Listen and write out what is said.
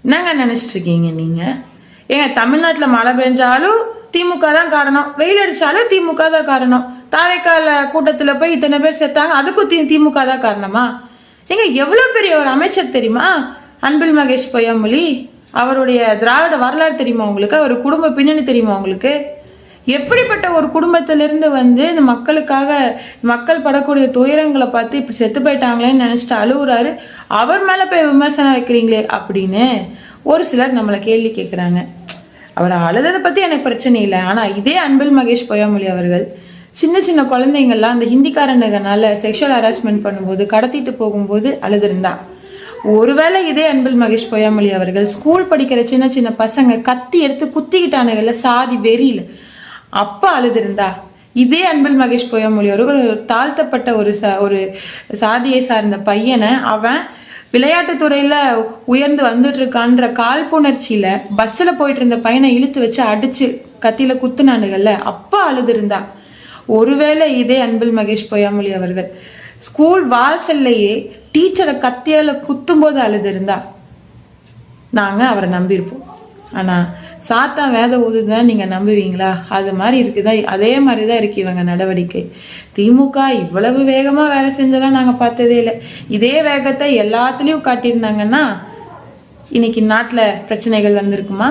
என்னங்க நினைச்சிட்டு இருக்கீங்க நீங்க? ஏங்க தமிழ்நாட்டுல மழை பெஞ்சாலும் திமுக தான் காரணம், வெயில் அடிச்சாலும் திமுக தான் காரணம். தாரைக்கால கூட்டத்துல போய் இத்தனை பேர் செத்தாங்க, அதுக்கும் திமுக தான் காரணமா? ஏங்க எவ்வளவு பெரிய ஒரு அமைச்சர் தெரியுமா அன்பில் மகேஷ் பொய்யாமொழி? அவருடைய திராவிட வரலாறு தெரியுமா உங்களுக்கு? அவர் குடும்ப பின்னணி தெரியுமா உங்களுக்கு? எப்படிப்பட்ட ஒரு குடும்பத்திலிருந்து வந்து இந்த மக்களுக்காக மக்கள் படக்கூடிய துயரங்களை பார்த்து இப்படி செத்து போயிட்டாங்களேன்னு நினைச்சிட்டு அழுகுறாரு. அவர் மேல போய் விமர்சனம் வைக்கிறீங்களே அப்படின்னு ஒரு சிலர் நம்மளை கேள்வி கேட்குறாங்க. அவர் அழுததை பத்தி எனக்கு பிரச்சனை இல்லை. ஆனா இதே அன்பில் மகேஷ் பொய்யாமொழி அவர்கள் சின்ன சின்ன குழந்தைங்கள்லாம் அந்த ஹிந்திக்காரனுங்கனால செக்ஷுவல் ஹராஸ்மெண்ட் பண்ணும்போது கடத்திட்டு போகும்போது அழுதுருந்தா, ஒருவேளை இதே அன்பில் மகேஷ் பொய்யாமொழி அவர்கள் ஸ்கூல் படிக்கிற சின்ன சின்ன பசங்க கத்தி எடுத்து குத்திக்கிட்டானுங்கள்ல சாதி வெறியில அப்ப அழுதிருந்தா, இதே அன்பில் மகேஷ் பொய்யாமொழி அவர்கள் தாழ்த்தப்பட்ட ஒரு சாதியை சார்ந்த பையனை அவன் விளையாட்டு துறையில உயர்ந்து வந்துட்டு இருக்கான்ற காழ்ப்புணர்ச்சியில பஸ்ல போயிட்டு இருந்த பையனை இழுத்து வச்சு அடிச்சு கத்தியில குத்துனானுங்கள்ல அப்ப அழுதிருந்தா, ஒருவேளை இதே அன்பில் மகேஷ் பொய்யாமொழி அவர்கள் ஸ்கூல் வாசல்லையே டீச்சரை கத்தியால குத்தும் போது அழுதிருந்தா நாங்க அவரை நம்பியிருப்போம். ஆனா சாத்தான் வேத ஊதுதான் நீங்க நம்புவீங்களா? அது மாதிரி இருக்குதா? அதே மாதிரிதான் இருக்கு இவங்க நடவடிக்கை. திமுக இவ்வளவு வேகமா வேலை செஞ்சதெல்லாம் நாங்க பார்த்ததே இல்லை. இதே வேகத்தை எல்லாத்துலயும் காட்டியிருந்தாங்கன்னா இன்னைக்கு நாட்டுல பிரச்சனைகள் வந்திருக்குமா?